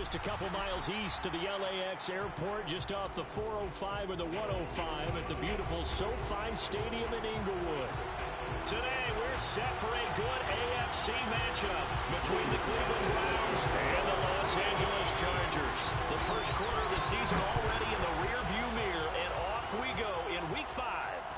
just a couple miles east of the LAX airport, just off the 405 or the 105 at the beautiful SoFi Stadium in Inglewood. Today, we're set for a good AFC matchup between the Cleveland Browns and the Los Angeles Chargers. The first quarter of the season already in the rearview mirror, and off we go in Week 5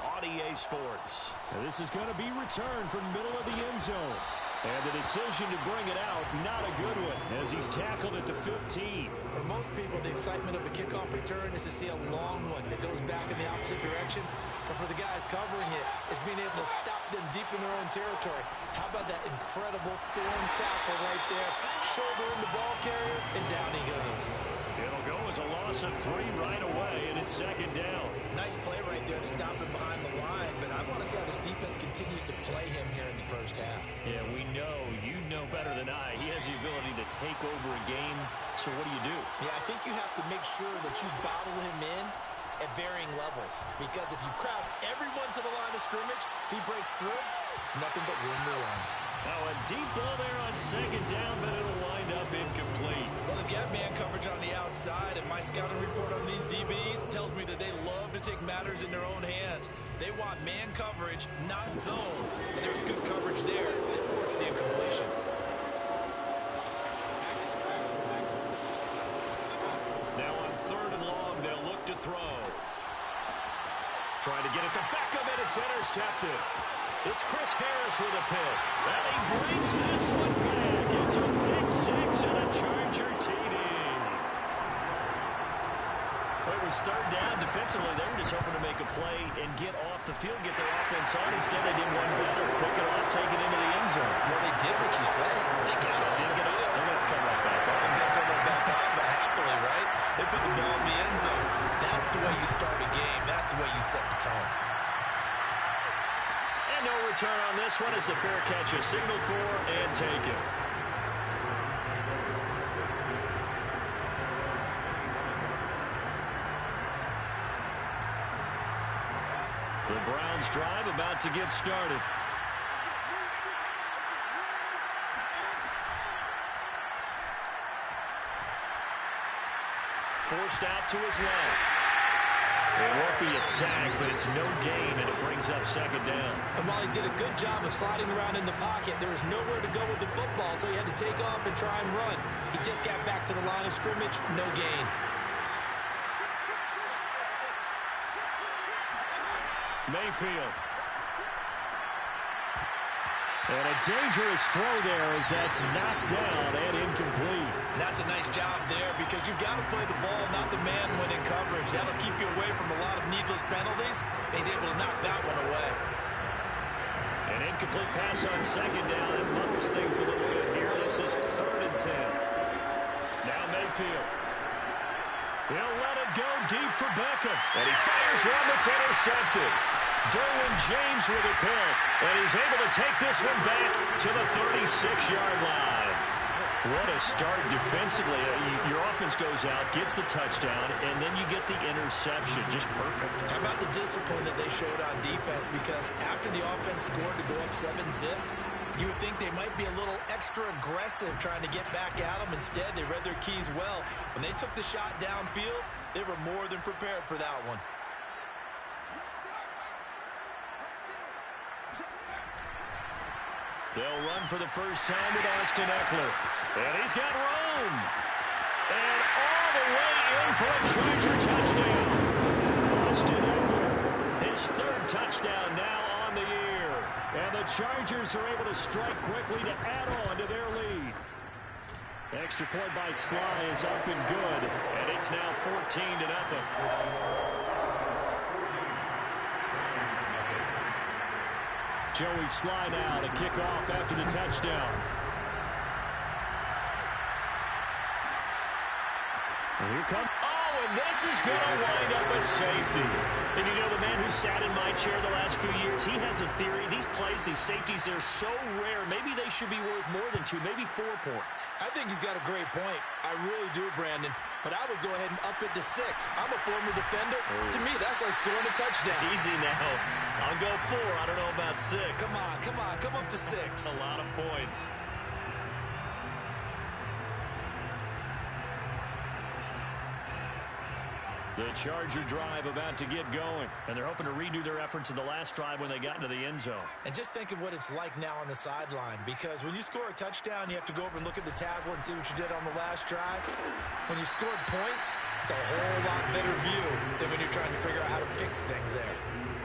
on EA Sports. Now, this is going to be returned from middle of the end zone. And the decision to bring it out, not a good one, as he's tackled at the 15. For most people, the excitement of a kickoff return is to see a long one that goes back in the opposite direction. But for the guys covering it, it's being able to stop them deep in their own territory. How about that incredible form tackle right there? Shoulder in the ball carrier, and down he goes. It'll go as a loss of 3 right away, and it's second down. Nice play right there to stop him behind the line, but I want to see how this defense continues to play him here in the first half. Yeah, you know better than I. He has the ability to take over a game, so what do? Yeah, I think you have to make sure that you bottle him in at varying levels, because if you crowd everyone to the line of scrimmage, if he breaks through, it's nothing but room to run. Now a deep ball there on second down, but it'll wind up incomplete. Well, if you have man coverage on the outside, and my scouting report on these DBs tells me that they love to take matters in their own hands. They want man coverage, not zone. And there was good coverage there that forced the incompletion. Now on 3rd and long, they'll look to throw. Trying to get it to Beckham, and it's intercepted. It's Chris Harris with a pick. And he brings this one back. It's a pick 6 and a Charger TD. It was 3rd down. Defensively, they were just hoping to make a play and get off the field, get their offense on. Instead, they did one better. Pick it off, take it into the end zone. Well, they did what you said. They got it. They're going to have to come right back on. And then come right back on, but happily, right? They put the ball in the end zone. That's the way you start a game. That's the way you set the tone. No return on this one as the fair catch is signaled for and taken. The Browns drive about to get started. Forced out to his left. It won't be a sack, but it's no gain, and it brings up second down. And while he did a good job of sliding around in the pocket, there was nowhere to go with the football, so he had to take off and try and run. He just got back to the line of scrimmage, no gain. Mayfield. And a dangerous throw there as that's knocked down and incomplete. And that's a nice job there because you've got to play the ball, not the man when in coverage. That'll keep you away from a lot of needless penalties. And he's able to knock that one away. An incomplete pass on second down. It muddles things a little bit here. This is 3rd and 10. Now Mayfield. He'll let it go deep for Beckham. And he fires one that's intercepted. Derwin James with a pick. And he's able to take this one back to the 36-yard line. What a start defensively. Your offense goes out, gets the touchdown, and then you get the interception. Just perfect. How about the discipline that they showed on defense? Because after the offense scored to go up 7-zip, you would think they might be a little extra aggressive trying to get back at them. Instead, they read their keys well. When they took the shot downfield, they were more than prepared for that one. They'll run for the first time with Austin Eckler. And he's got room. And all the way in for a Charger touchdown. Austin Eckler, his 3rd touchdown now on the year. And the Chargers are able to strike quickly to add on to their lead. Extra point by Sly is up and good. And it's now 14-0. Joey Sly now to kick off after the touchdown. And here comes. Oh, and this is going to wind up a safety. And you know, the man who sat in my chair the last few years, he has a theory. These plays, these safeties, they're so rare. Maybe they should be worth more than 2, maybe 4 points. I think he's got a great point. I really do, Brandon. But I would go ahead and up it to 6. I'm a former defender. To me, that's like scoring a touchdown. Easy now. I'll go 4. I don't know about 6. Come on. Come up to 6. A lot of points. The Charger drive about to get going. And they're hoping to redo their efforts in the last drive when they got into the end zone. And just think of what it's like now on the sideline. Because when you score a touchdown, you have to go over and look at the tablet and see what you did on the last drive. When you scored points, it's a whole lot better view than when you're trying to figure out how to fix things there.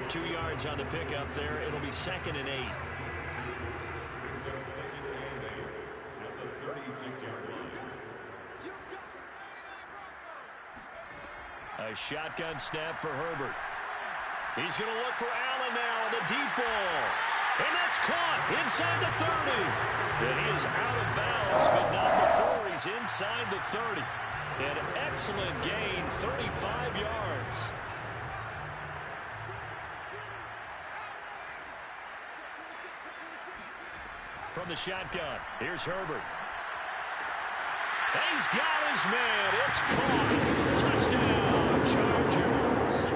2 yards on the pickup there. It'll be 2nd and 8. At the 36-yard line. A shotgun snap for Herbert. He's going to look for Allen now on the deep ball. And that's caught inside the 30. And he is out of bounds, but not before he's inside the 30. An excellent gain, 35 yards. From the shotgun, here's Herbert. He's got his man. It's caught. Touchdown, Chargers.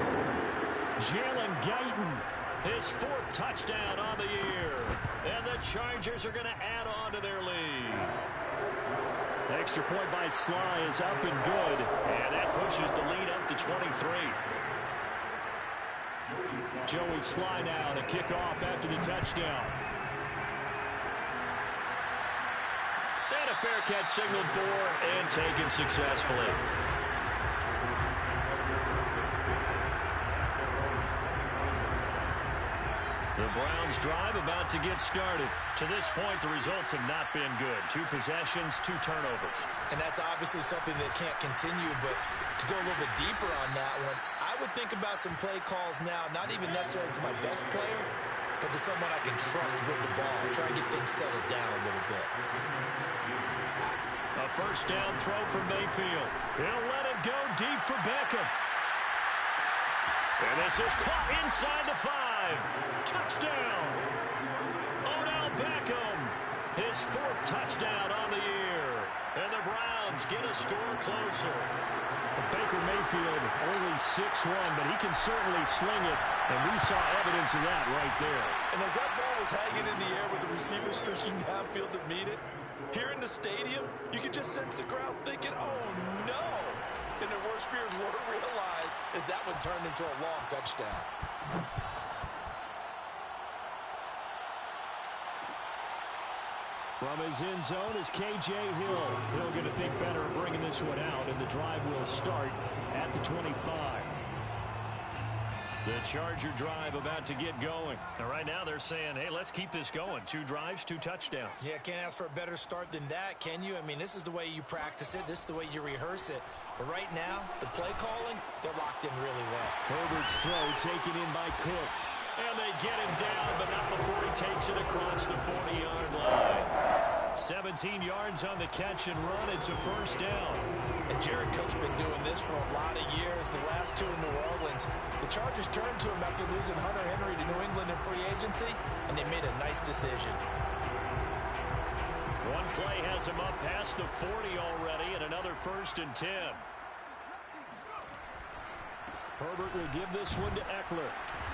Jalen Guyton, his 4th touchdown on the year. And the Chargers are going to add on to their lead. The extra point by Sly is up and good. And that pushes the lead up to 23. Joey Sly now to kick off after the touchdown. And a fair catch signaled for and taken successfully. The Browns drive about to get started. To this point, the results have not been good. 2 possessions, 2 turnovers. And that's obviously something that can't continue, but to go a little bit deeper on that one, I would think about some play calls now, not even necessarily to my best player, but to someone I can trust with the ball. Try and get things settled down a little bit. A first down throw from Mayfield. He'll let it go deep for Beckham. And this is caught inside the 5. Touchdown. Odell Beckham. His 4th touchdown on the year. And the Browns get a score closer. Baker Mayfield only 6'1", but he can certainly sling it. And we saw evidence of that right there. And as that ball was hanging in the air with the receiver streaking downfield to meet it, here in the stadium, you could just sense the crowd thinking, oh, no. And their worst fears were realized as that one turned into a long touchdown. From his end zone is K.J. Hill. Hill going to think better of bringing this one out, and the drive will start at the 25. The Charger drive about to get going. And right now they're saying, hey, let's keep this going. 2 drives, 2 touchdowns. Yeah, can't ask for a better start than that, can you? I mean, this is the way you practice it. This is the way you rehearse it. But right now, the play calling, they're locked in really well. Herbert's throw taken in by Cook. And they get him down, but not before he takes it across the 40-yard line. 17 yards on the catch and run. It's a first down. And Jared Cook's been doing this for a lot of years. The last 2 in New Orleans. The Chargers turned to him after losing Hunter Henry to New England in free agency, and they made a nice decision. One play has him up past the 40 already, and another 1st and 10. Herbert will give this one to Eckler.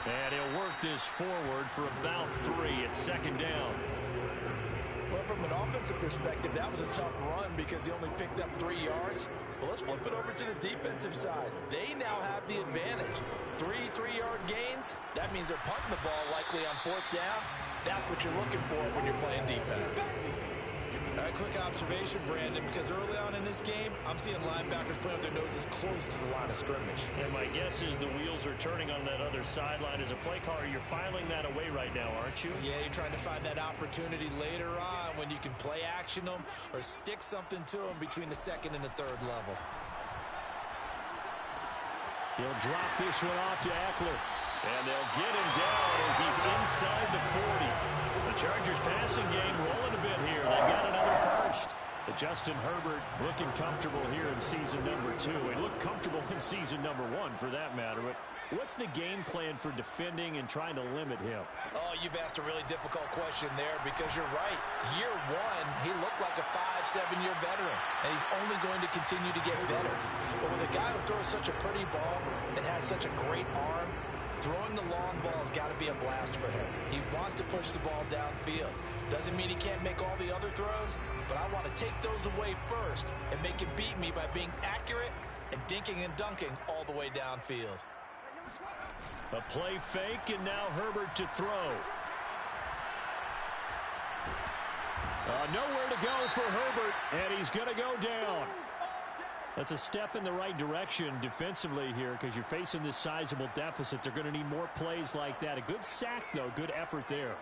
And he'll work this forward for about 3 at 2nd down. Well, from an offensive perspective, that was a tough run because he only picked up 3 yards. Well, let's flip it over to the defensive side. They now have the advantage. 3 3-yard gains. That means they're punting the ball likely on 4th down. That's what you're looking for when you're playing defense. A quick observation, Brandon, because early on in this game, I'm seeing linebackers playing with their noses close to the line of scrimmage. And my guess is the wheels are turning on that other sideline. As a play caller, you're filing that away right now, aren't you? Yeah, you're trying to find that opportunity later on when you can play action them or stick something to them between the 2nd and the 3rd level. He'll drop this one off to Eckler. And they'll get him down as he's inside the 40. The Chargers passing game rolling a bit here. They've got another first. But Justin Herbert looking comfortable here in season number 2. He looked comfortable in season number 1 for that matter. But what's the game plan for defending and trying to limit him? Oh, you've asked a really difficult question there because you're right. Year 1, he looked like a 5-7-year veteran. And he's only going to continue to get better. But with a guy who throws such a pretty ball and has such a great arm, throwing the long ball has got to be a blast for him. He wants to push the ball downfield. Doesn't mean he can't make all the other throws, but I want to take those away first and make him beat me by being accurate and dinking and dunking all the way downfield. A play fake, and now Herbert to throw. Nowhere to go for Herbert, and he's going to go down. That's a step in the right direction defensively here because you're facing this sizable deficit. They're going to need more plays like that. A good sack, though. Good effort there.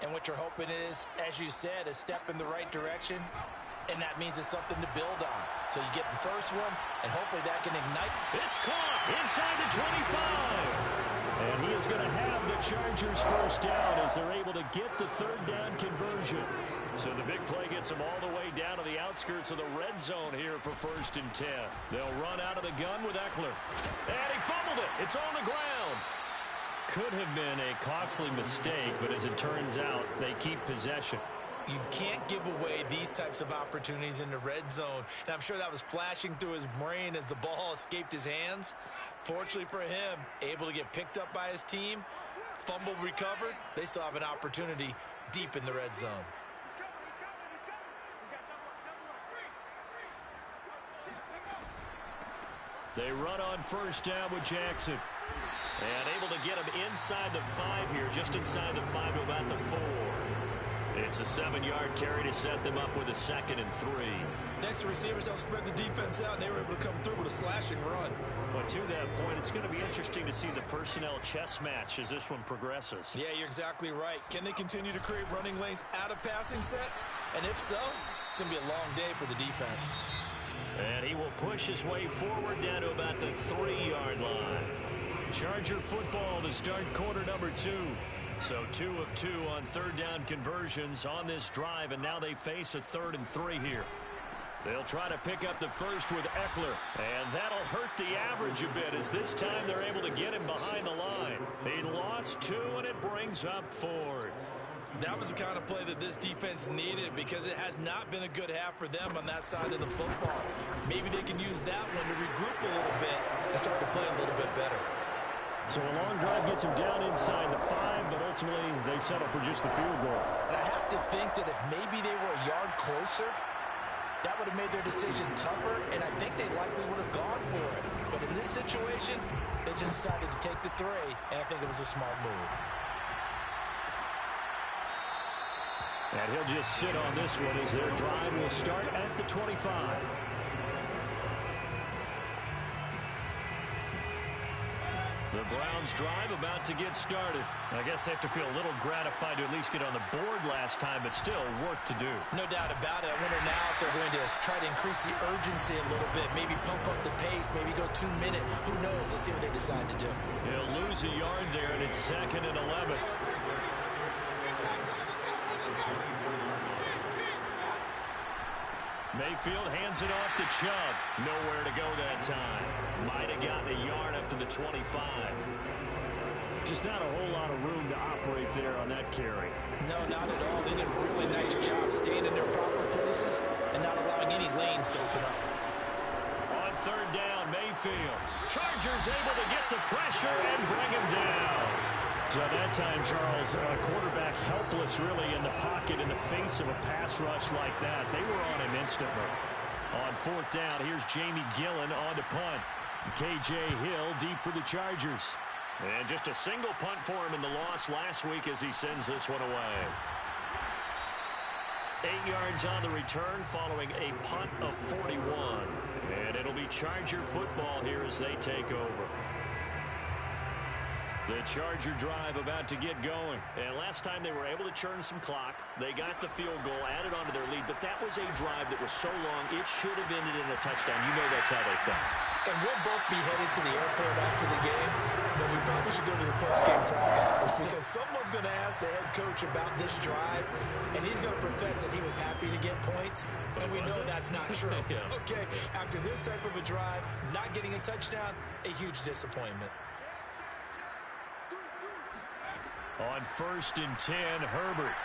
And what you're hoping is, as you said, a step in the right direction, and that means it's something to build on. So you get the first one, and hopefully that can ignite. It's caught inside the 25. And he is going to have the Chargers first down as they're able to get the third down conversion. So the big play gets them all the way down to the outskirts of the red zone here for 1st and 10. They'll run out of the gun with Eckler. And he fumbled it. It's on the ground. Could have been a costly mistake, but as it turns out, they keep possession. You can't give away these types of opportunities in the red zone. And I'm sure that was flashing through his brain as the ball escaped his hands. Fortunately for him, able to get picked up by his team, fumble recovered. They still have an opportunity deep in the red zone. They run on 1st down with Jackson. And able to get him inside the 5 here, just inside the 5 to about the 4. It's a 7-yard carry to set them up with a 2nd and 3. Next to receivers help spread the defense out, and they were able to come through with a slashing run. But to that point, it's going to be interesting to see the personnel chess match as this one progresses. Yeah, you're exactly right. Can they continue to create running lanes out of passing sets? And if so, it's going to be a long day for the defense. And he will push his way forward down to about the 3-yard line. Charger football to start quarter number 2. So 2 of 2 on third down conversions on this drive, and now they face a 3rd and 3 here. They'll try to pick up the first with Eckler, and that'll hurt the average a bit as this time they're able to get him behind the line. He lost 2, and it brings up 4th. That was the kind of play that this defense needed because it has not been a good half for them on that side of the football. Maybe they can use that one to regroup a little bit and start to play a little bit better. So a long drive gets them down inside the 5, but ultimately they settle for just the field goal. And I have to think that if maybe they were a yard closer, that would have made their decision tougher, and I think they likely would have gone for it. But in this situation, they just decided to take the 3, and I think it was a smart move. And he'll just sit on this one as their drive will start at the 25. The Browns drive about to get started. I guess they have to feel a little gratified to at least get on the board last time, but still work to do. No doubt about it. I wonder now if they're going to try to increase the urgency a little bit, maybe pump up the pace, maybe go 2-minute. Who knows? Let's see what they decide to do. He'll lose a yard there, and it's 2nd and 11. Mayfield hands it off to Chubb. Nowhere to go that time. Might have gotten a yard up to the 25. Just not a whole lot of room to operate there on that carry. No, not at all. They did a really nice job staying in their proper places and not allowing any lanes to open up. On 3rd down, Mayfield. Chargers able to get the pressure and bring him down. So that time, Charles, quarterback helpless really in the pocket in the face of a pass rush like that. They were on him instantly. On 4th down, here's Jamie Gillen on to punt. K.J. Hill deep for the Chargers. And just a single punt for him in the loss last week as he sends this one away. 8 yards on the return following a punt of 41. And it'll be Charger football here as they take over. The Charger drive about to get going. And last time they were able to churn some clock. They got the field goal, added onto their lead. But that was a drive that was so long, it should have ended in a touchdown. You know that's how they felt. And we'll both be headed to the airport after the game. But we probably should go to the post-game press conference because someone's going to ask the head coach about this drive. And he's going to profess that he was happy to get points. And we know that's not true. Yeah. Okay, after this type of a drive, not getting a touchdown, a huge disappointment. On 1st and 10, Herbert.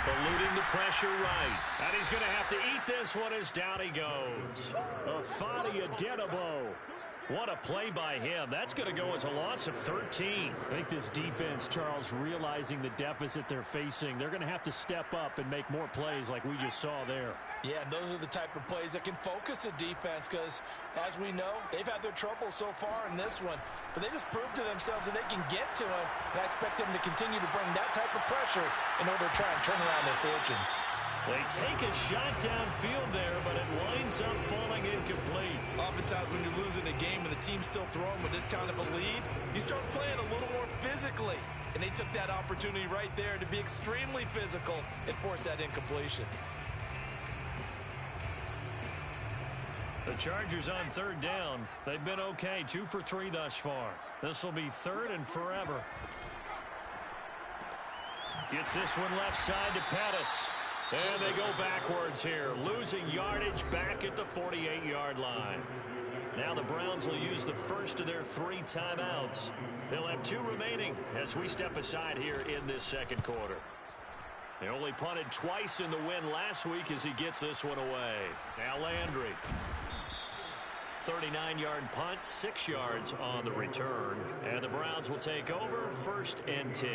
Eluding the pressure right. And he's going to have to eat this one as down he goes. Afani Adenabo. What a play by him. That's going to go as a loss of 13. I think this defense, Charles, realizing the deficit they're facing, they're going to have to step up and make more plays like we just saw there. Yeah, those are the type of plays that can focus a defense because, as we know, they've had their trouble so far in this one. But they just proved to themselves that they can get to him, and I expect them to continue to bring that type of pressure in order to try and turn around their fortunes. They take a shot downfield there, but it winds up falling incomplete. Oftentimes when you're losing a game and the team's still throwing with this kind of a lead, you start playing a little more physically. And they took that opportunity right there to be extremely physical and force that incompletion. The Chargers on third down. They've been okay, 2 for 3 thus far. This will be third and forever. Gets this one left side to Pettis. And they go backwards here, losing yardage back at the 48-yard line. Now the Browns will use the first of their 3 timeouts. They'll have 2 remaining as we step aside here in this second quarter. They only punted twice in the win last week as he gets this one away. Now Landry. 39-yard punt, 6 yards on the return. And the Browns will take over, 1st and 10.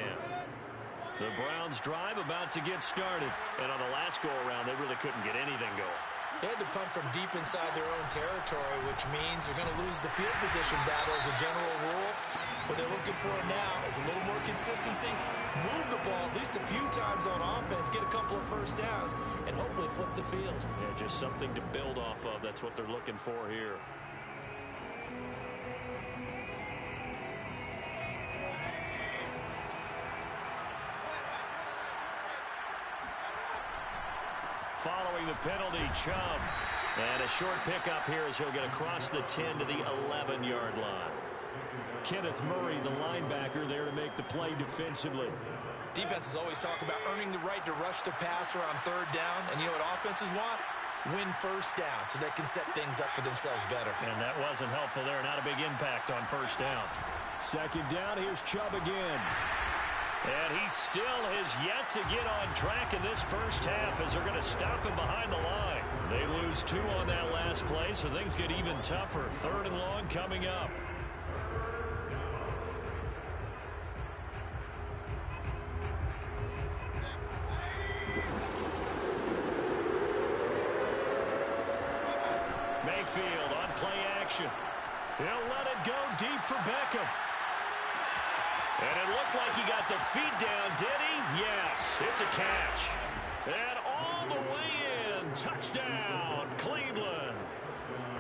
The Browns drive about to get started. And on the last go-around, they really couldn't get anything going. They had to punt from deep inside their own territory, which means they're going to lose the field position battle as a general rule. What they're looking for now is a little more consistency, move the ball at least a few times on offense, get a couple of first downs, and hopefully flip the field. Yeah, just something to build off of. That's what they're looking for here. Following the penalty, Chubb. And a short pickup here as he'll get across the 10 to the 11-yard line. Kenneth Murray, the linebacker, there to make the play defensively. Defenses always talk about earning the right to rush the passer on third down. And you know what offenses want? Win first down so they can set things up for themselves better. And that wasn't helpful there. Not a big impact on first down. Second down, here's Chubb again. And he still has yet to get on track in this first half as they're going to stop him behind the line. They lose 2 on that last play, so things get even tougher. 3rd and long coming up. Mayfield on play action. He'll let it go deep for Beckham. And it looked like he got the feet down, did he? Yes, it's a catch. And all the way in, touchdown, Cleveland.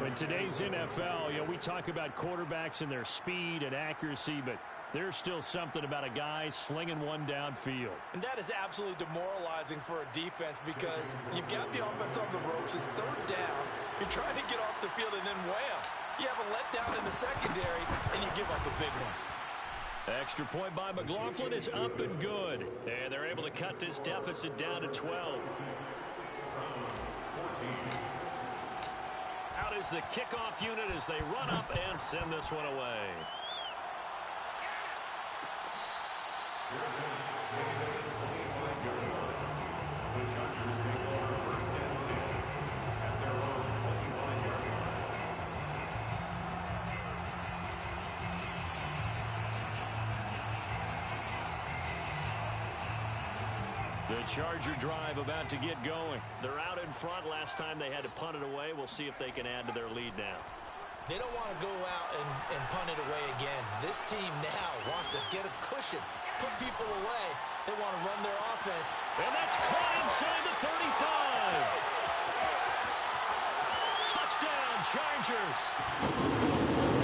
In today's NFL, you know, we talk about quarterbacks and their speed and accuracy, but there's still something about a guy slinging one downfield. And that is absolutely demoralizing for a defense because you've got the offense on the ropes. It's third down. You're trying to get off the field and then wham. You have a letdown in the secondary, and you give up a big one. Extra point by McLaughlin is up and good. And they're able to cut this deficit down to 12. Out is the kickoff unit as they run up and send this one away. The Chargers take over 1st and 10 at their own 25-yard line. The Charger drive about to get going. They're out in front. Last time they had to punt it away. We'll see if they can add to their lead now. They don't want to go out and punt it away again. This team now wants to get a cushion, put people away. They want to run their offense. And that's caught inside the 35. Touchdown, Chargers.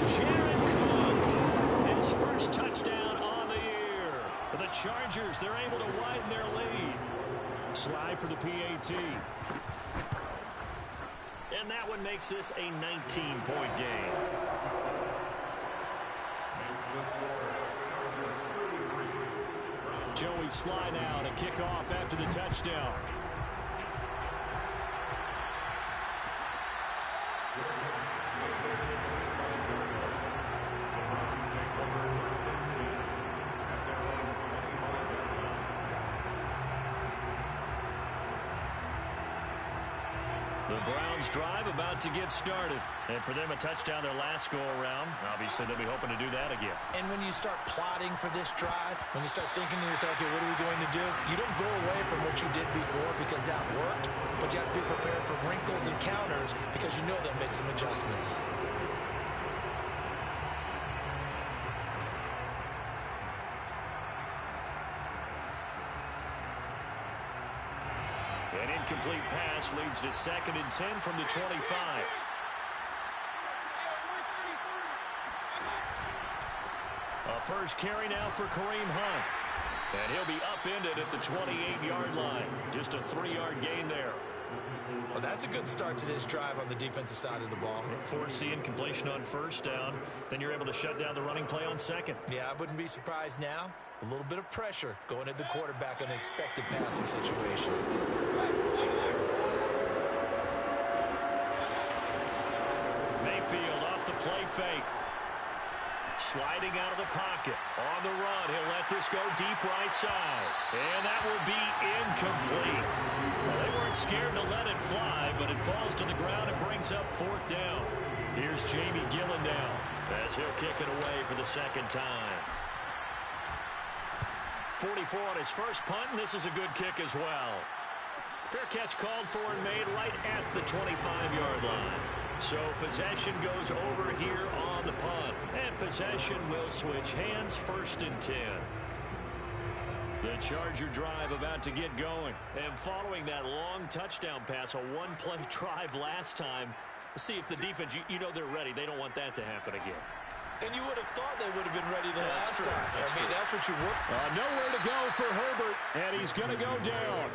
Jared Cook, his first touchdown on the year. The Chargers, they're able to widen their lead. Slide for the PAT. And that one makes this a 19-point game. Makes the score Chargers 33. Joey slide out, a kickoff after the touchdown. The Browns take over 1st and 10 at their own 25-yard line. The Browns drive about to get started. And for them, a touchdown their last go-around. Obviously, they'll be hoping to do that again. And when you start plotting for this drive, when you start thinking to yourself, okay, what are we going to do? You don't go away from what you did before because that worked, but you have to be prepared for wrinkles and counters because you know they'll make some adjustments. An incomplete pass leads to 2nd and 10 from the 25. A first carry now for Kareem Hunt. And he'll be upended at the 28-yard line. Just a 3-yard gain there. Well, that's a good start to this drive on the defensive side of the ball. Force the incompletion on first down. Then you're able to shut down the running play on second. Yeah, I wouldn't be surprised now. A little bit of pressure going at the quarterback in an expected passing situation. Mayfield off the play fake. Sliding out of the pocket. On the run, he'll let this go deep right side. And that will be incomplete. Well, they weren't scared to let it fly, but it falls to the ground and brings up 4th down. Here's Jamie Gillen now as he'll kick it away for the 2nd time. 44 on his first punt, and this is a good kick as well. Fair catch called for and made right at the 25-yard line. So possession goes over here on the punt. And possession will switch hands, 1st and 10. The Charger drive about to get going. And following that long touchdown pass, a one-play drive last time, see if the defense, you know they're ready. They don't want that to happen again. And you would have thought they would have been ready the last time. That's what you work. Nowhere to go for Herbert, and he's going to go down.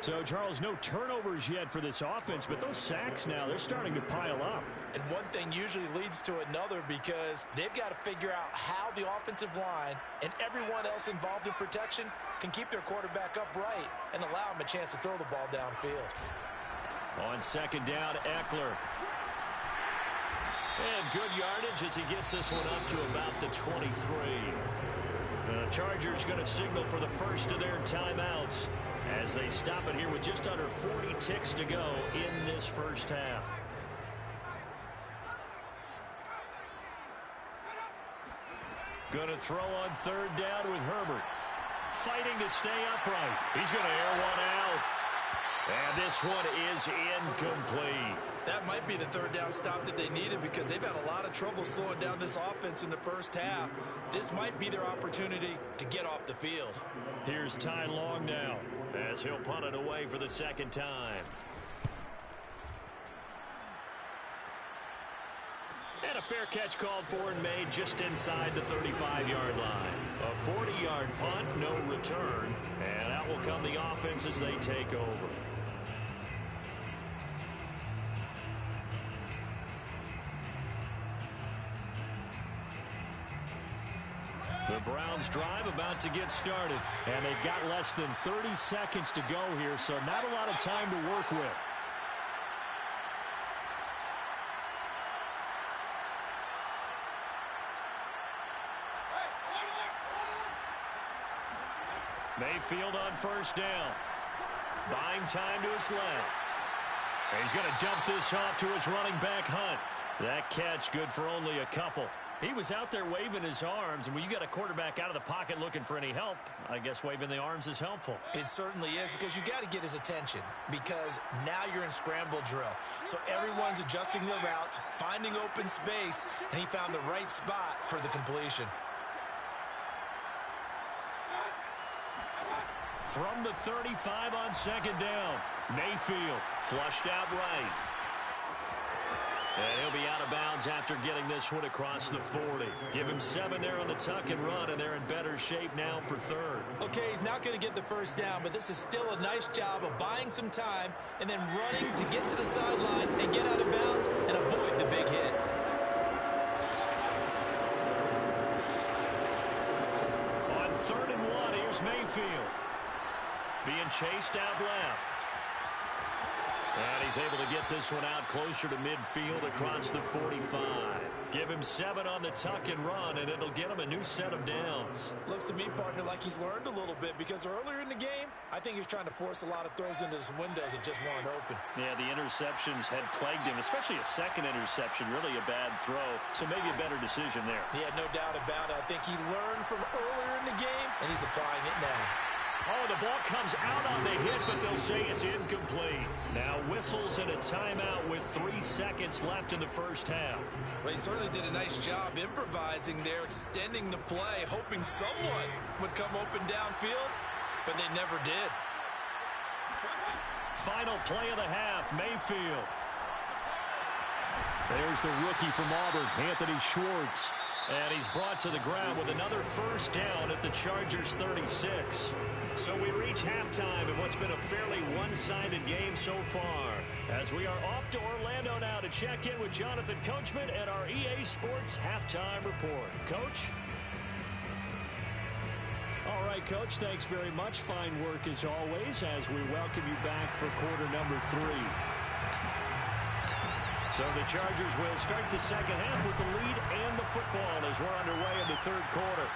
So, Charles, no turnovers yet for this offense, but those sacks now, they're starting to pile up. And one thing usually leads to another because they've got to figure out how the offensive line and everyone else involved in protection can keep their quarterback upright and allow him a chance to throw the ball downfield. On 2nd down, Eckler. And good yardage as he gets this one up to about the 23. The Chargers going to signal for the first of their timeouts as they stop it here with just under 40 ticks to go in this first half. Going to throw on 3rd down with Herbert. Fighting to stay upright. He's going to air one out. And this one is incomplete. That might be the 3rd down stop that they needed because they've had a lot of trouble slowing down this offense in the first half. This might be their opportunity to get off the field. Here's Ty Long now as he'll punt it away for the 2nd time. And a fair catch called for and made just inside the 35-yard line. A 40-yard punt, no return. And out will come the offense as they take over. The Browns drive about to get started. And they've got less than 30 seconds to go here, so not a lot of time to work with. Mayfield on 1st down. Buying time to his left. And he's going to dump this off to his running back, Hunt. That catch good for only a couple. He was out there waving his arms, and when you got a quarterback out of the pocket looking for any help, I guess waving the arms is helpful. It certainly is because you got to get his attention because now you're in scramble drill. So everyone's adjusting their routes, finding open space, and he found the right spot for the completion. From the 35 on 2nd down, Mayfield flushed out right. And he'll be out of bounds after getting this one across the 40. Give him 7 there on the tuck and run, and they're in better shape now for 3rd. Okay, he's not going to get the 1st down, but this is still a nice job of buying some time and then running to get to the sideline and get out of bounds and avoid the big hit. On 3rd and 1, here's Mayfield. Being chased out left. And he's able to get this one out closer to midfield across the 45. Give him 7 on the tuck and run, and it'll get him a new set of downs. Looks to me, partner, like he's learned a little bit, because earlier in the game, I think he was trying to force a lot of throws into some windows that just weren't open. Yeah, the interceptions had plagued him, especially a second interception, really a bad throw. So maybe a better decision there. Yeah, no doubt about it. I think he learned from earlier in the game, and he's applying it now. Oh, the ball comes out on the hit, but they'll say it's incomplete. Now whistles and a timeout with 3 seconds left in the first half. Well, he certainly did a nice job improvising there, extending the play, hoping someone would come open downfield, but they never did. Final play of the half, Mayfield. There's the rookie from Auburn, Anthony Schwartz. And he's brought to the ground with another first down at the Chargers' 36. So we reach halftime in what's been a fairly one-sided game so far. As we are off to Orlando now to check in with Jonathan Coachman at our EA Sports Halftime Report. Coach? All right, Coach, thanks very much. Fine work as always as we welcome you back for quarter number 3. So the Chargers will start the second half with the lead and the football as we're underway in the third quarter.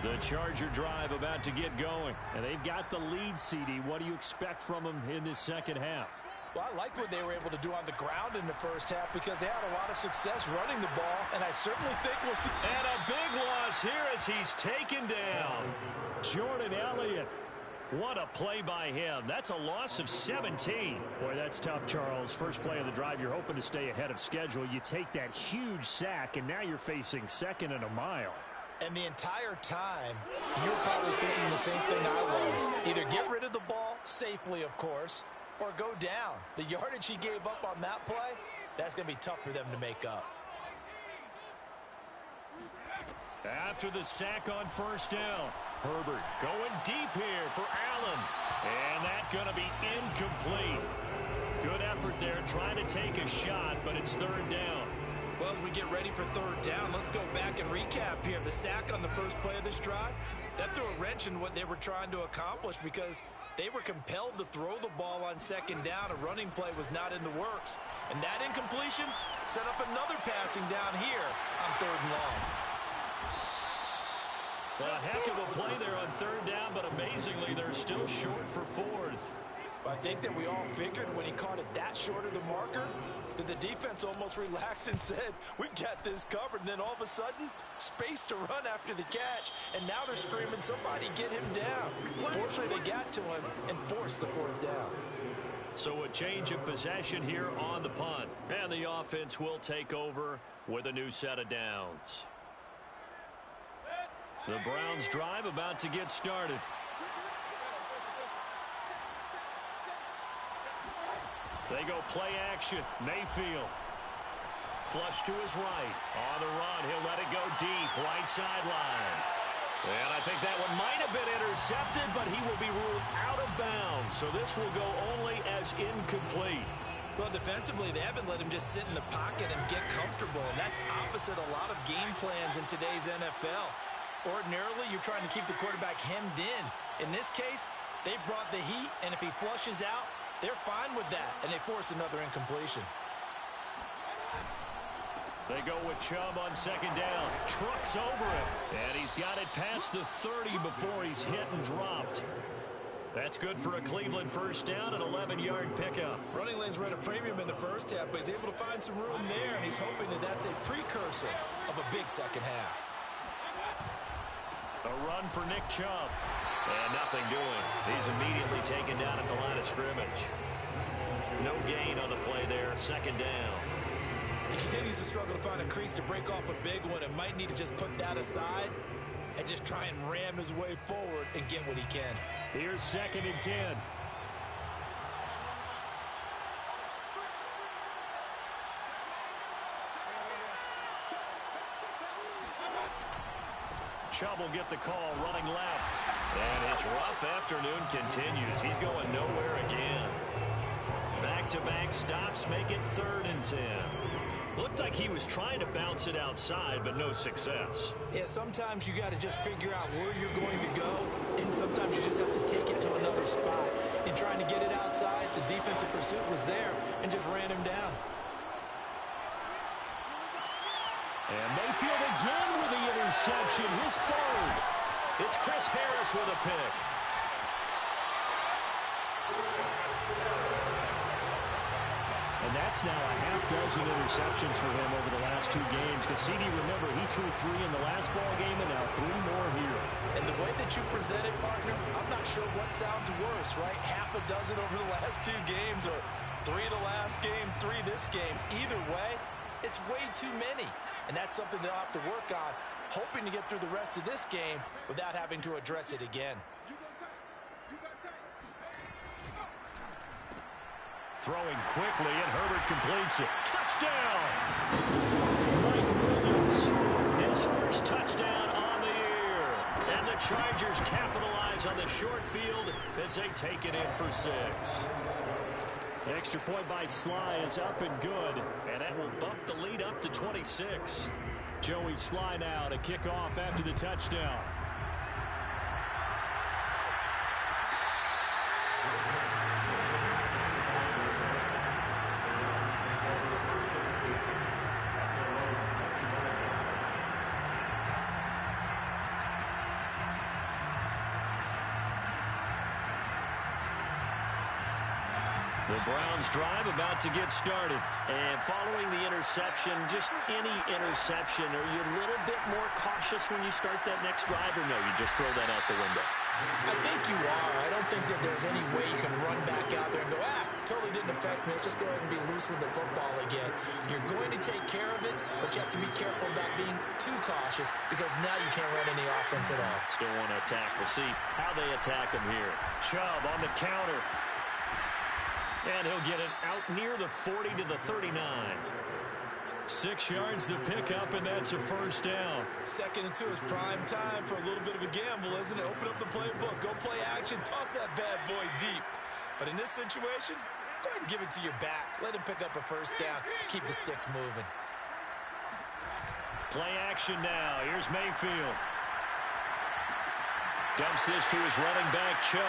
The Charger drive about to get going. And they've got the lead, CD. What do you expect from them in this second half? Well, I like what they were able to do on the ground in the first half because they had a lot of success running the ball, and I certainly think we'll see. And a big loss here as he's taken down. Jordan Elliott. What a play by him. That's a loss of 17. Boy, that's tough, Charles. First play of the drive, you're hoping to stay ahead of schedule. You take that huge sack, and now you're facing second and a mile. And the entire time, you're probably thinking the same thing I was. Either get rid of the ball, safely, of course, or go down. The yardage he gave up on that play, that's going to be tough for them to make up. After the sack on first down, Herbert going deep here for Allen. And that's going to be incomplete. Good effort there, trying to take a shot, but it's third down. Well, as we get ready for third down, let's go back and recap here. The sack on the first play of this drive, that threw a wrench in what they were trying to accomplish because they were compelled to throw the ball on second down. A running play was not in the works. And that incompletion set up another passing down here on third and long. A heck of a play there on third down, but amazingly, they're still short for fourth. I think that we all figured when he caught it that short of the marker that the defense almost relaxed and said, we've got this covered. And then all of a sudden, space to run after the catch. And now they're screaming, somebody get him down. Fortunately, they got to him and forced the fourth down. So a change of possession here on the punt. And the offense will take over with a new set of downs. The Browns drive about to get started. They go play action. Mayfield. Flush to his right. On the run, he'll let it go deep. Right sideline. And I think that one might have been intercepted, but he will be ruled out of bounds. So this will go only as incomplete. Well, defensively, they haven't let him just sit in the pocket and get comfortable. And that's opposite a lot of game plans in today's NFL. Ordinarily, you're trying to keep the quarterback hemmed in. In this case, they brought the heat, and if he flushes out, they're fine with that, and they force another incompletion. They go with Chubb on second down. Trucks over him. And he's got it past the 30 before he's hit and dropped. That's good for a Cleveland first down, an 11-yard pickup. Running lanes were at a premium in the first half, but he's able to find some room there, and he's hoping that that's a precursor of a big second half. A run for Nick Chubb. And nothing doing. He's immediately taken down at the line of scrimmage. No gain on the play there. Second down. He continues to struggle to find a crease to break off a big one and might need to just put that aside and just try and ram his way forward and get what he can. Here's 2nd and 10. Chubb will get the call running left. And his rough afternoon continues. He's going nowhere again. Back-to-back stops make it 3rd and 10. Looked like he was trying to bounce it outside, but no success. Yeah, sometimes you got to just figure out where you're going to go, and sometimes you just have to take it to another spot. In trying to get it outside, the defensive pursuit was there and just ran him down. And Mayfield again with the interception, his third. It's Chris Harris with a pick. And that's now a half-dozen interceptions for him over the last 2 games. Because CD, remember, he threw 3 in the last ball game and now 3 more here. And the way that you present it, partner, I'm not sure what sounds worse, right? Half a dozen over the last 2 games or 3 the last game, 3 this game. Either way, it's way too many. And that's something they'll have to work on, hoping to get through the rest of this game without having to address it again. Throwing quickly, and Herbert completes it. Touchdown! Mike Williams. His first touchdown on the year. And the Chargers capitalize on the short field as they take it in for 6. Extra point by Sly is up and good. And that will bump the lead up to 26. Joey Sly now to kick off after the touchdown. The Browns drive about to get started. And following the interception, just any interception, are you a little bit more cautious when you start that next drive, or no, you just throw that out the window? I think you are. I don't think that there's any way you can run back out there and go, totally didn't affect me. Let's just go ahead and be loose with the football again. You're going to take care of it, but you have to be careful about being too cautious because now you can't run any offense at all. Still want to attack. We'll see how they attack him here. Chubb on the counter. And he'll get it out near the 40 to the 39. 6 yards to pick up, and that's a first down. 2nd and 2 is prime time for a little bit of a gamble, isn't it? Open up the playbook, go play action, toss that bad boy deep. But in this situation, go ahead and give it to your back. Let him pick up a first down. Keep the sticks moving. Play action now. Here's Mayfield. Dumps this to his running back, Chubb.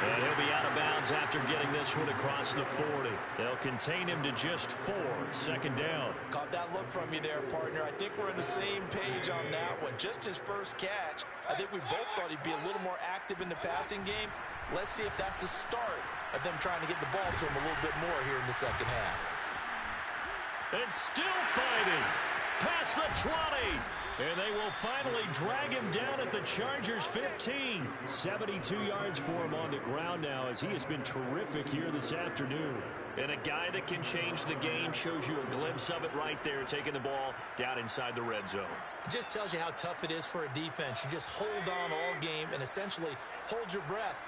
And he'll be out of bounds after getting this one across the 40. They'll contain him to just 4. 2nd down. Caught that look from you there, partner. I think we're on the same page on that one. Just his first catch. I think we both thought he'd be a little more active in the passing game. Let's see if that's the start of them trying to get the ball to him a little bit more here in the second half. And still fighting. Past the 20. And they will finally drag him down at the Chargers' 15. 72 yards for him on the ground now as he has been terrific here this afternoon. And a guy that can change the game, shows you a glimpse of it right there, taking the ball down inside the red zone. It just tells you how tough it is for a defense. You just hold on all game and essentially hold your breath.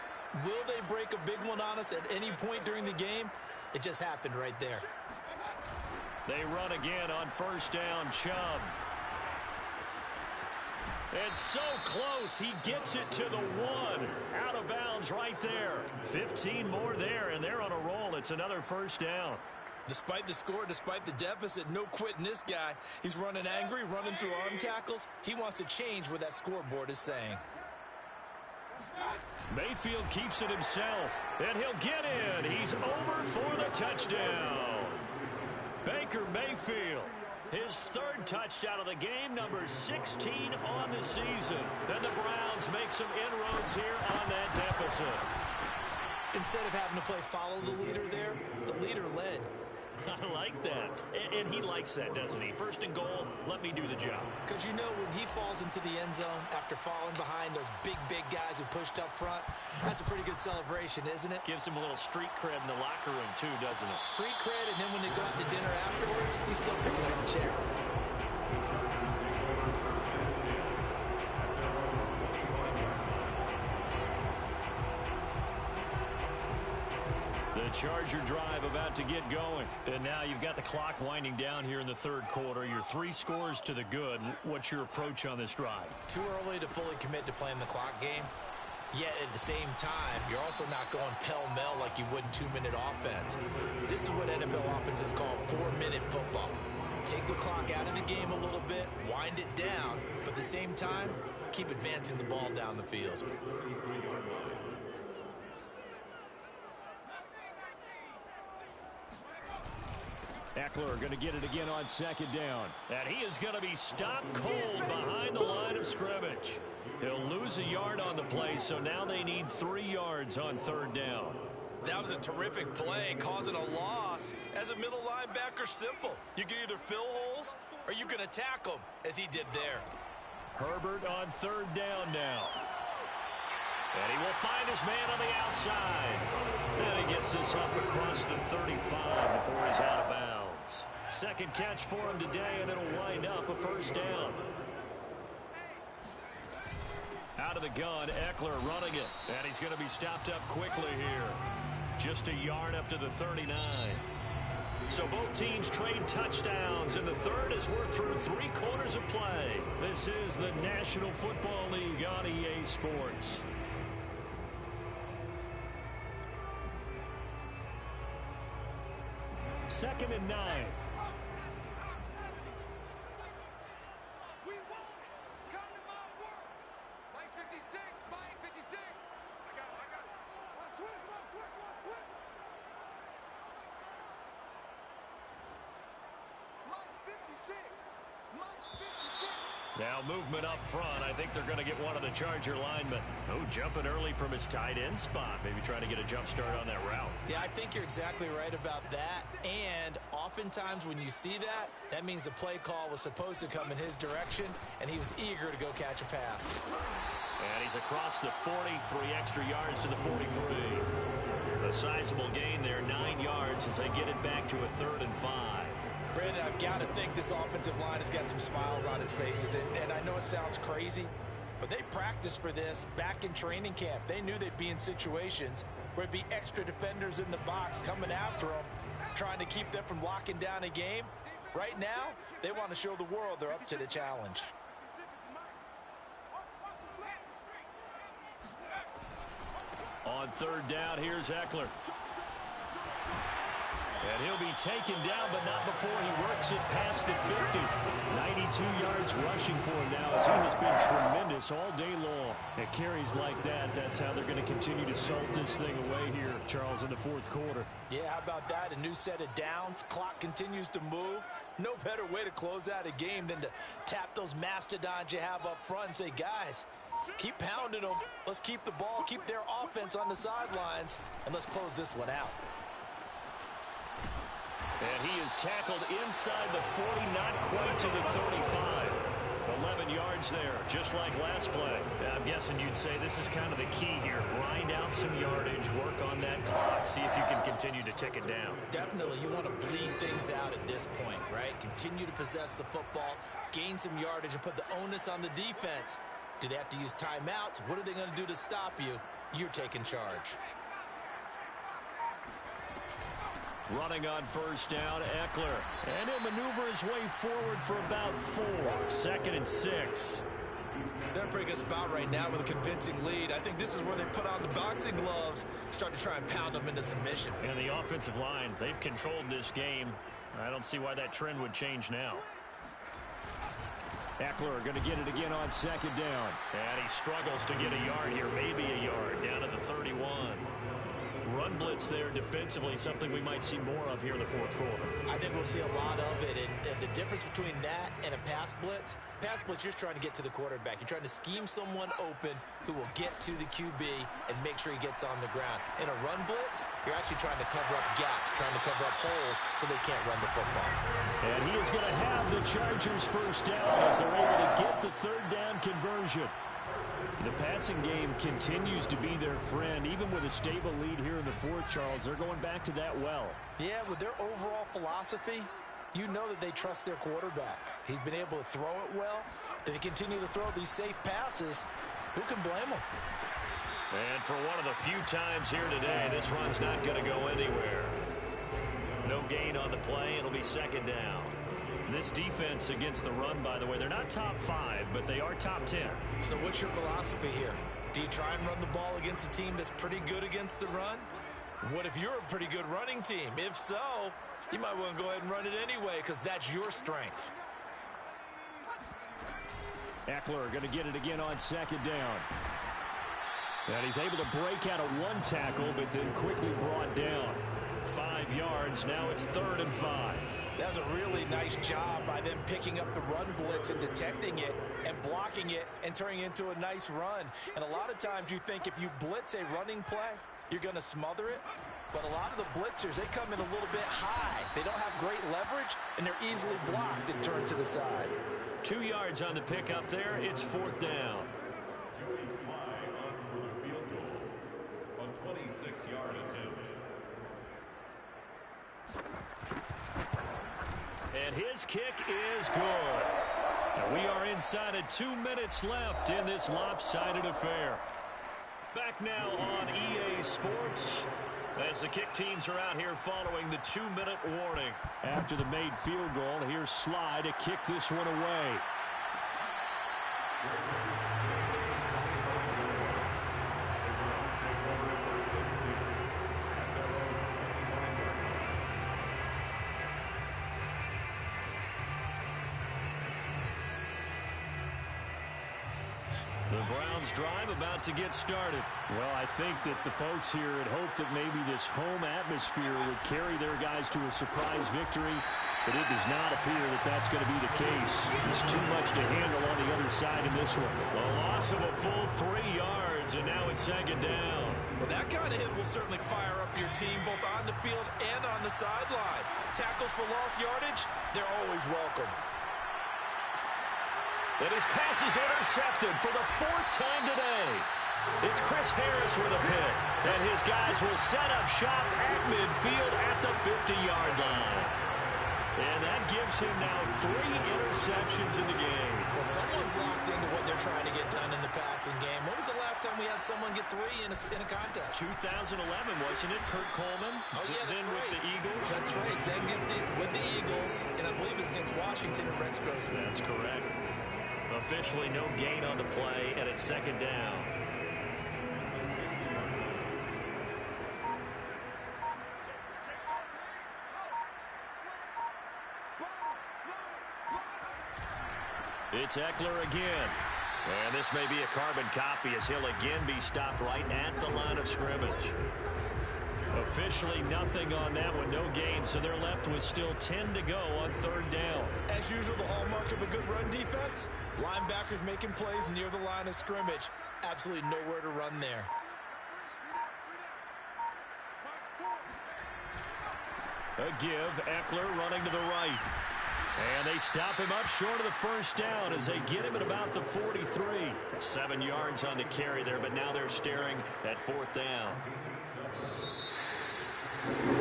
Will they break a big one on us at any point during the game? It just happened right there. They run again on first down. Chubb. It's so close. He gets it to the 1. Out of bounds right there. 15 more there, and they're on a roll. It's another first down. Despite the score, despite the deficit, no quitting this guy. He's running angry, running through arm tackles. He wants to change what that scoreboard is saying. Mayfield keeps it himself, and he'll get in. He's over for the touchdown. Baker Mayfield. His 3rd touchdown of the game, number 16 on the season. Then the Browns make some inroads here on that deficit. Instead of having to play follow the leader there, the leader led. I like that. And he likes that, doesn't he? 1st and goal, let me do the job. Because you know when he falls into the end zone after falling behind those big guys who pushed up front, that's a pretty good celebration, isn't it? Gives him a little street cred in the locker room, too, doesn't it? Street cred, and then when they go out to dinner afterwards, he's still picking up the chair. The Chargers take over 1st and 10 at their own 25-yard line. The Charger drive about to get going. And now you've got the clock winding down here in the 3rd quarter. Your 3 scores to the good. What's your approach on this drive? Too early to fully commit to playing the clock game. Yet at the same time, you're also not going pell-mell like you would in 2-minute offense. This is what NFL offenses call 4-minute football. Take the clock out of the game a little bit, wind it down, but at the same time, keep advancing the ball down the field. Ekeler going to get it again on second down. And he is going to be stopped cold behind the line of scrimmage. He'll lose a yard on the play, so now they need 3 yards on third down. That was a terrific play, causing a loss. As a middle linebacker, simple. You can either fill holes or you can attack them, as he did there. Herbert on third down now. And he will find his man on the outside. And he gets this up across the 35 before he's out of bounds. Second catch for him today, and it'll wind up a first down. Out of the gun, Ekeler running it. And he's going to be stopped up quickly here. Just a yard up to the 39. So both teams trade touchdowns, and the third as we're through 3 quarters of play. This is the National Football League on EA Sports. Second and 9. Now movement up front. I think they're going to get one of the Charger linemen. Oh, jumping early from his tight end spot. Maybe trying to get a jump start on that route. Yeah, I think you're exactly right about that. And oftentimes when you see that, that means the play call was supposed to come in his direction, and he was eager to go catch a pass. And he's across the 40, 3 extra yards to the 43. A sizable gain there, 9 yards as they get it back to a 3rd and 5. Brandon, I've got to think this offensive line has got some smiles on its faces. And I know it sounds crazy, but they practiced for this back in training camp. They knew they'd be in situations where it'd be extra defenders in the box coming after them, trying to keep them from locking down a game. Right now, they want to show the world they're up to the challenge. On third down, here's Ekeler. And he'll be taken down, but not before he works it past the 50. 92 yards rushing for him now, as he has been tremendous all day long. At carries like that, that's how they're going to continue to salt this thing away here, Charles, in the 4th quarter. Yeah, how about that? A new set of downs. Clock continues to move. No better way to close out a game than to tap those mastodons you have up front and say, guys, keep pounding them. Let's keep the ball, keep their offense on the sidelines, and let's close this one out. And he is tackled inside the 40, not quite to the 35. 11 yards there, just like last play. I'm guessing you'd say this is kind of the key here. Grind out some yardage, work on that clock, see if you can continue to tick it down. Definitely, you want to bleed things out at this point, right? Continue to possess the football, gain some yardage, and put the onus on the defense. Do they have to use timeouts? What are they going to do to stop you? You're taking charge. Running on first down, Ekeler. And he'll maneuver his way forward for about 4. 2nd and 6. They're in a pretty good spot right now with a convincing lead. I think this is where they put on the boxing gloves, start to try and pound them into submission. And the offensive line, they've controlled this game. I don't see why that trend would change now. Ekeler going to get it again on second down. And he struggles to get a yard here, maybe a yard, down to the 31. Run blitz there defensively, something we might see more of here in the 4th quarter. I think we'll see a lot of it, and the difference between that and a pass blitz, you're trying to get to the quarterback. You're trying to scheme someone open who will get to the QB and make sure he gets on the ground. In a run blitz, you're actually trying to cover up gaps, trying to cover up holes so they can't run the football. And he is going to have the Chargers first down as they're able to get the 3rd down conversion. The passing game continues to be their friend. Even with a stable lead here in the 4th, Charles, they're going back to that well. Yeah, with their overall philosophy, you know that they trust their quarterback. He's been able to throw it well. They continue to throw these safe passes. Who can blame them? And for one of the few times here today, this run's not going to go anywhere. No gain on the play. It'll be 2nd down. This defense against the run, by the way, they're not top 5, but they are top 10. So what's your philosophy here? Do you try and run the ball against a team that's pretty good against the run? What if you're a pretty good running team? If so, you might want to go ahead and run it anyway because that's your strength. Eckler going to get it again on second down. And he's able to break out of one tackle, but then quickly brought down. 5 yards. Now it's 3rd and 5. That was a really nice job by them picking up the run blitz and detecting it and blocking it and turning it into a nice run. And a lot of times you think if you blitz a running play, you're going to smother it. But a lot of the blitzers, they come in a little bit high. They don't have great leverage, and they're easily blocked and turned to the side. 2 yards on the pickup there. It's 4th down. Joey Sly on for the field goal on 26-yard attempt. And his kick is good. And we are inside of 2 minutes left in this lopsided affair. Back now on EA Sports as the kick teams are out here following the 2-minute warning. After the made field goal, here's Sly to kick this one away. The Browns drive about to get started. Well, I think that the folks here had hoped that maybe this home atmosphere would carry their guys to a surprise victory, but it does not appear that that's going to be the case. There's too much to handle on the other side in this one. A loss of a full 3 yards, and now it's 2nd down. Well, that kind of hit will certainly fire up your team both on the field and on the sideline. Tackles for lost yardage, they're always welcome. And his pass is intercepted for the 4th time today. It's Chris Harris with a pick. And his guys will set up shop at midfield at the 50-yard line. And that gives him now 3 interceptions in the game. Well, someone's locked into what they're trying to get done in the passing game. When was the last time we had someone get 3 in a contest? 2011, wasn't it? Kurt Coleman? Oh, yeah, that's then right. with the Eagles. That's right. Then gets it with the Eagles, and I believe it's against Washington and Rex Grossman. That's correct. Officially no gain on the play, and it's 2nd down. It's Eckler again. And this may be a carbon copy as he'll again be stopped right at the line of scrimmage. Officially nothing on that one, no gain, so they're left with still 10 to go on 3rd down. As usual, the hallmark of a good run defense, linebackers making plays near the line of scrimmage. Absolutely nowhere to run there. A give, Eckler running to the right. And they stop him up short of the 1st down as they get him at about the 43. 7 yards on the carry there, but now they're staring at 4th down.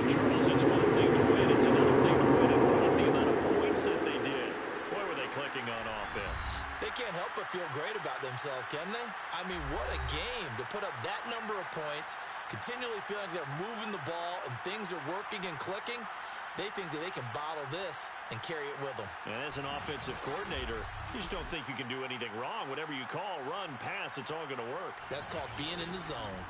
Charles, it's one thing to win. It's another thing to win and put up the amount of points that they did. Boy, were they clicking on offense. They can't help but feel great about themselves, can they? I mean, what a game to put up that number of points, continually feeling like they're moving the ball and things are working and clicking. They think that they can bottle this and carry it with them. And as an offensive coordinator, you just don't think you can do anything wrong. Whatever you call, run, pass, it's all going to work. That's called being in the zone.